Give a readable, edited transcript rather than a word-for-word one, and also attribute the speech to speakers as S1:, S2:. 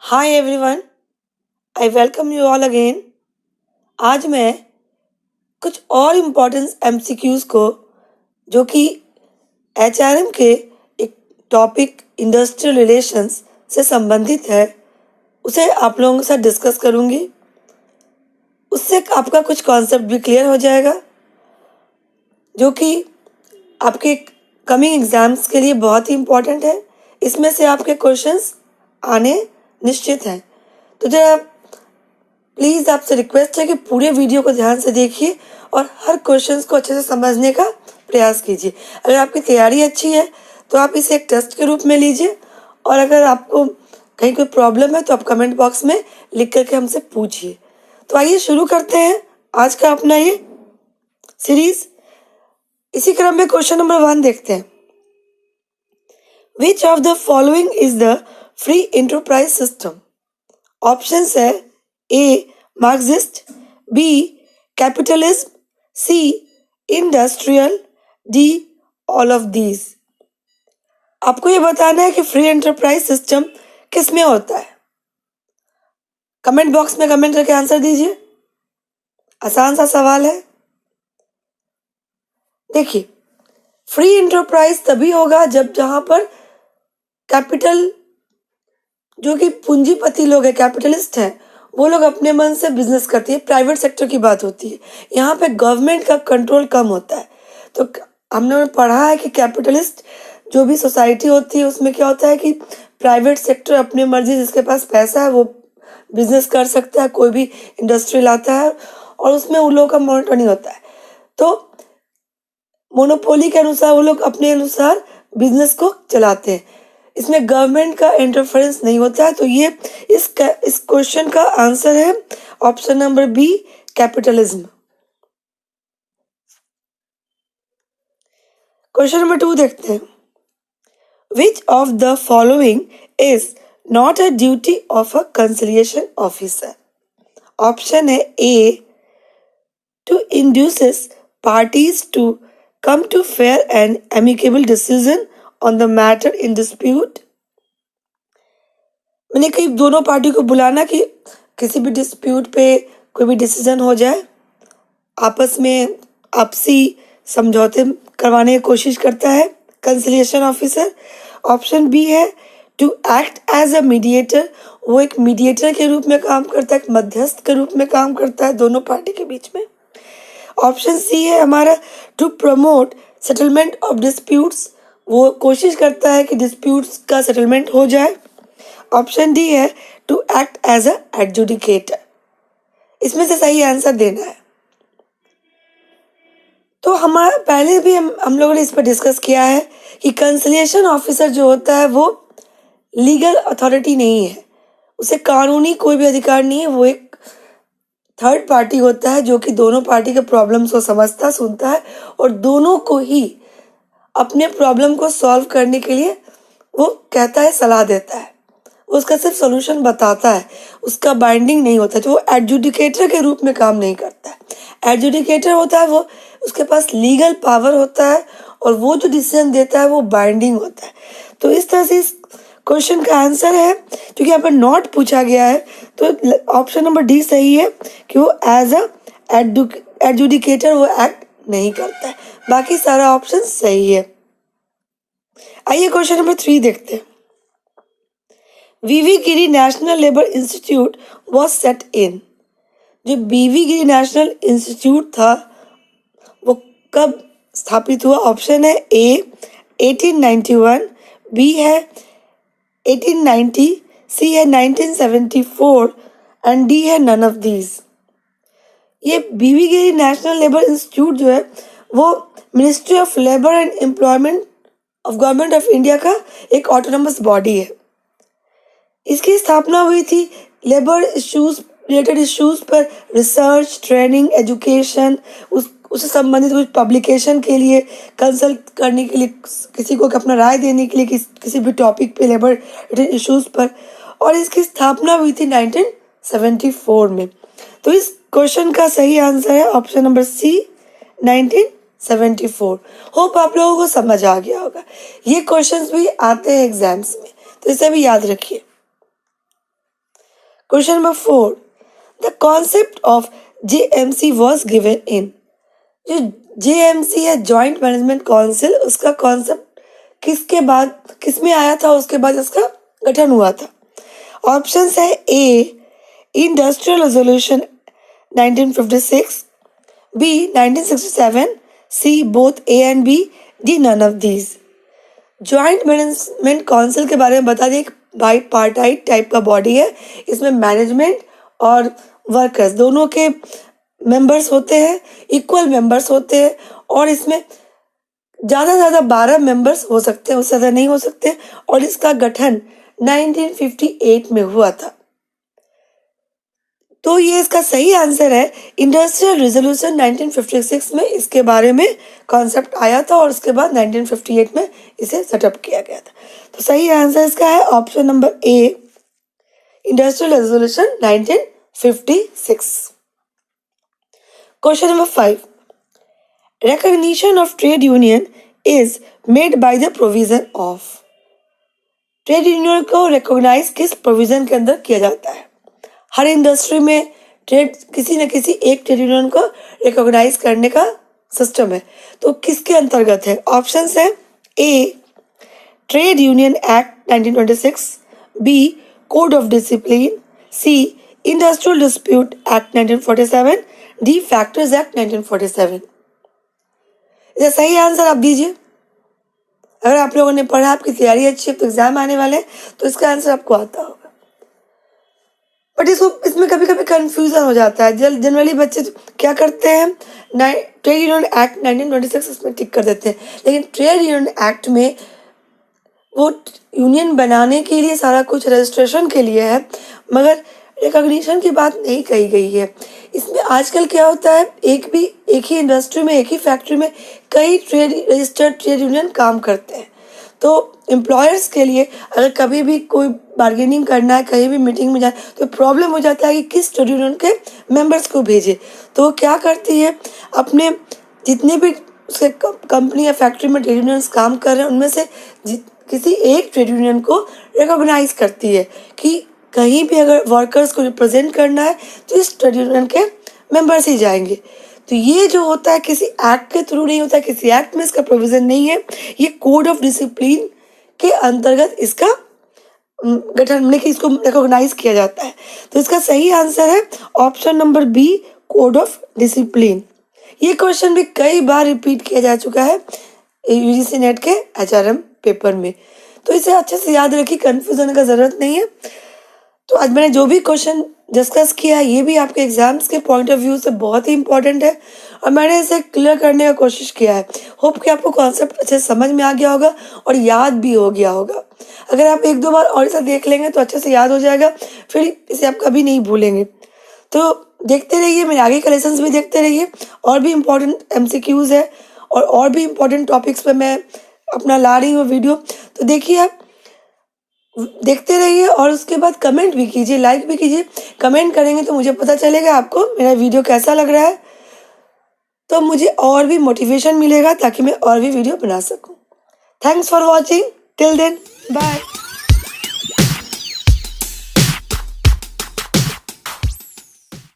S1: Hi everyone, I welcome you all again. आज मैं कुछ और इम्पोर्टेंट एमसीक्यूज को जो कि एचआरएम के एक टॉपिक इंडस्ट्रियल रिलेशंस से संबंधित है उसे आप लोगों के साथ डिस्कस करूंगी। उससे आपका कुछ कॉन्सेप्ट भी क्लियर हो जाएगा जो कि आपके कमिंग एग्जाम्स के लिए बहुत ही इम्पोर्टेंट है। इसमें से आपके क्वेश्चंस आने निश्चित हैं। तो जरा प्लीज़ आपसे रिक्वेस्ट है कि पूरे वीडियो को ध्यान से देखिए और हर क्वेश्चंस को अच्छे से समझने का प्रयास कीजिए। अगर आपकी तैयारी अच्छी है तो आप इसे एक टेस्ट के रूप में लीजिए, और अगर आपको कहीं कोई प्रॉब्लम है तो आप कमेंट बॉक्स में लिख करके हमसे पूछिए। तो आइए शुरू करते हैं आज का अपना ये सीरीज। इसी क्रम में क्वेश्चन नंबर 1 देखते हैं। Which of the following is the free enterprise system? Options है A Marxist, B capitalism, C industrial, D all of these. आपको ये बताना है कि फ्री एंटरप्राइज सिस्टम किस में होता है। कमेंट बॉक्स में कमेंट करके आंसर दीजिए। आसान सा सवाल है। देखिए, फ्री एंटरप्राइज तभी होगा जब जहां पर कैपिटल जो कि पूंजीपति लोग हैं, कैपिटलिस्ट हैं, वो लोग अपने मन से बिजनेस करती है। प्राइवेट सेक्टर की बात होती है। यहाँ पे गवर्नमेंट का कंट्रोल कम होता है। तो हमने पढ़ा है कि कैपिटलिस्ट जो भी सोसाइटी होती है उसमें क्या होता है कि प्राइवेट सेक्टर अपनी मर्जी, जिसके पास पैसा है वो बिजनेस कर सकता है, कोई भी इंडस्ट्री लाता है और उसमें उन लोगों का मॉनिटर नहीं होता है। तो मोनोपोली के अनुसार वो लोग अपने अनुसार बिजनेस को चलाते हैं। इसमें गवर्नमेंट का इंटरफेरेंस नहीं होता है। तो ये इस क्वेश्चन का आंसर है option number B, capitalism. Question number 2 देखते हैं। Which of the following is not a duty of a conciliation officer? Option है A to induces parties to come to fair and amicable decision on the matter in dispute। मैंने कही दोनों party को बुलाना कि किसी भी डिस्प्यूट पे कोई भी डिसीजन हो जाए, आपस में आपसी समझौते करवाने की कोशिश करता है conciliation officer. Option B is to act as a mediator. वो एक मीडिएटर के रूप में काम करता है, एक मध्यस्थ के रूप में काम करता है दोनों पार्टी के बीच में। ऑप्शन सी है हमारा to promote settlement of disputes. वो कोशिश करता है कि डिस्प्यूट्स का सेटलमेंट हो जाए। Option D is to act as a adjudicator. इसमें से सही आंसर देना है। तो हमारा पहले भी हम लोगों ने इस पर डिस्कस किया है कि कंसिलिएशन ऑफिसर जो होता है वो लीगल अथॉरिटी नहीं है, उसे कानूनी कोई भी अधिकार नहीं है। वो एक थर्ड पार्टी होता है जो कि दोनों पार्टी के प्रॉब्लम्स को समझता, सुनता है और दोनों को ही अपने प्रॉब्लम को सॉल्व करने के लिए वो कहता है, सलाह देता है। वो उसका सिर्फ सॉल्यूशन बताता है, उसका बाइंडिंग नहीं होता। जो वो एडजुडिकेटर के रूप में काम नहीं करता है। एडजुडिकेटर होता है वो, उसके पास लीगल पावर होता है और वो जो डिसीजन देता है वो बाइंडिंग होता है। तो इस तरह से इस क्वेश्चन का आंसर है, क्योंकि यहाँ पर नॉट पूछा गया है, तो ऑप्शन नंबर डी सही है कि वो एज अ एडजुडिकेटर वो एक्ट नहीं करता है। बाकी सारा ऑप्शन सही है। आइए क्वेश्चन नंबर 3 देखते हैं। V V Giri national labour institute was set in. जो बीवी गिरी नेशनल इंस्टीट्यूट था वो कब स्थापित हुआ? ऑप्शन है ए 1891, बी है 1890, सी है 1974 एंड डी है नन ऑफ दीज। ये बीवी गिरी नेशनल लेबर इंस्टीट्यूट जो है वो ministry of labour and employment of government of India का एक ऑटोनमस बॉडी है। इसकी स्थापना हुई थी लेबर इश्यूज, रिलेटेड इश्यूज पर रिसर्च, ट्रेनिंग, एजुकेशन, उससे संबंधित कुछ पब्लिकेशन के लिए, कंसल्ट करने के लिए, किसी को अपना राय देने के लिए किसी भी टॉपिक पे, लेबर रिलेटेड इश्यूज पर। और इसकी स्थापना हुई थी 1974 में। तो इस क्वेश्चन का सही आंसर है ऑप्शन नंबर सी, 1974। होप आप लोगों को समझ आ गया होगा। ये क्वेश्चंस भी आते हैं एग्जाम्स में, तो इसे भी याद रखिए। Question number 4, the concept of JMC was given in. जो JMC है जॉइंट मैनेजमेंट काउंसिल, उसका कॉन्सेप्ट किस में आया था, उसके बाद इसका गठन हुआ था। ऑप्शंस है A industrial resolution 1956, B 1967, C both A and B, D none of these. Joint management council के बारे में बता दें, एक बाई पार्टाइट टाइप का बॉडी है। इसमें मैनेजमेंट और वर्कर्स दोनों के मेंबर्स होते हैं, इक्वल मेंबर्स होते हैं, और इसमें ज़्यादा से ज़्यादा 12 मेंबर्स हो सकते हैं, उससे ज़्यादा नहीं हो सकते। और इसका गठन 1958 में हुआ था। तो ये इसका सही आंसर है। इंडस्ट्रियल रेजोल्यूशन 1956 में इसके बारे में कॉन्सेप्ट आया था और उसके बाद 1958 में इसे सेटअप किया गया था। तो सही आंसर इसका है option number A, industrial resolution 1956। Question number 5, recognition of trade union is made by the provision of। Trade union को रिकॉग्नाइज किस प्रोविजन के अंदर किया जाता है? हर इंडस्ट्री में ट्रेड किसी न किसी एक ट्रेड यूनियन को रिकॉग्नाइज करने का सिस्टम है, तो किसके अंतर्गत है? ऑप्शंस है A trade union act 1926, B code of discipline, C industrial dispute act 1947, D factories act 1947। इसका सही आंसर आप दीजिए। अगर आप लोगों ने पढ़ा, आपकी तैयारी अच्छी है, तो एग्जाम आने वाले तो इसका आंसर आपको आता होगा। बट इसमें कभी कभी कंफ्यूजन हो जाता है। जनरली बच्चे क्या करते हैं, ट्रेड यूनियन एक्ट 1926 इसमें टिक कर देते हैं, लेकिन ट्रेड यूनियन एक्ट में वो यूनियन बनाने के लिए सारा कुछ रजिस्ट्रेशन के लिए है, मगर रिकॉग्निशन की बात नहीं कही गई है। इसमें आजकल क्या होता है, एक ही इंडस्ट्री में, एक ही फैक्ट्री में कई रजिस्टर्ड ट्रेड यूनियन काम करते हैं। तो एम्प्लॉयर्स के लिए अगर कभी भी कोई बार्गेनिंग करना है, कहीं भी मीटिंग में जाए, तो प्रॉब्लम हो जाता है कि किस ट्रेड यूनियन के मेंबर्स को भेजे। तो वो क्या करती है, अपने जितने भी उसके कंपनी या फैक्ट्री में ट्रेड यूनियंस काम कर रहे हैं, उनमें से किसी एक ट्रेड यूनियन को रिकॉग्नाइज करती है कि कहीं भी अगर वर्कर्स को रिप्रेजेंट करना है तो इस ट्रेड यूनियन के मेंबर्स ही जाएंगे। तो ये जो होता है किसी एक्ट के थ्रू नहीं होता है, किसी एक्ट में इसका प्रोविजन नहीं है, ये कोड ऑफ डिसिप्लिन के अंतर्गत इसका गठन में कि इसको रिकॉग्नाइज किया जाता है। तो इसका सही आंसर है option number B, code of discipline. ये क्वेश्चन भी कई बार रिपीट किया जा चुका है UGC नेट के HRM पेपर में, तो इसे अच्छे से याद रखिए, कंफ्यूजन का जरूरत नहीं है। तो आज मैंने जो भी क्वेश्चन डिस्कस किया, ये भी आपके एग्जाम्स के पॉइंट ऑफ व्यू से बहुत ही इंपॉर्टेंट है और मैंने इसे क्लियर करने का कोशिश किया है। होप कि आपको कॉन्सेप्ट अच्छे समझ में आ गया होगा और याद भी हो गया होगा। अगर आप 1-2 बार और इसे देख लेंगे तो अच्छे से याद हो जाएगा, फिर इसे आप कभी नहीं भूलेंगे। तो देखते रहिए, मेरे आगे के लेसन्स भी देखते रहिए, और भी इम्पोर्टेंट MCQs है और भी इम्पोर्टेंट टॉपिक्स पे मैं अपना ला रही हूँ वीडियो। तो देखिए, आप देखते रहिए और उसके बाद कमेंट भी कीजिए, लाइक भी कीजिए। कमेंट करेंगे तो मुझे पता चलेगा आपको मेरा वीडियो कैसा लग रहा है, तो मुझे और भी मोटिवेशन मिलेगा ताकि मैं और भी वीडियो बना सकूं। Thanks for watching, till then bye.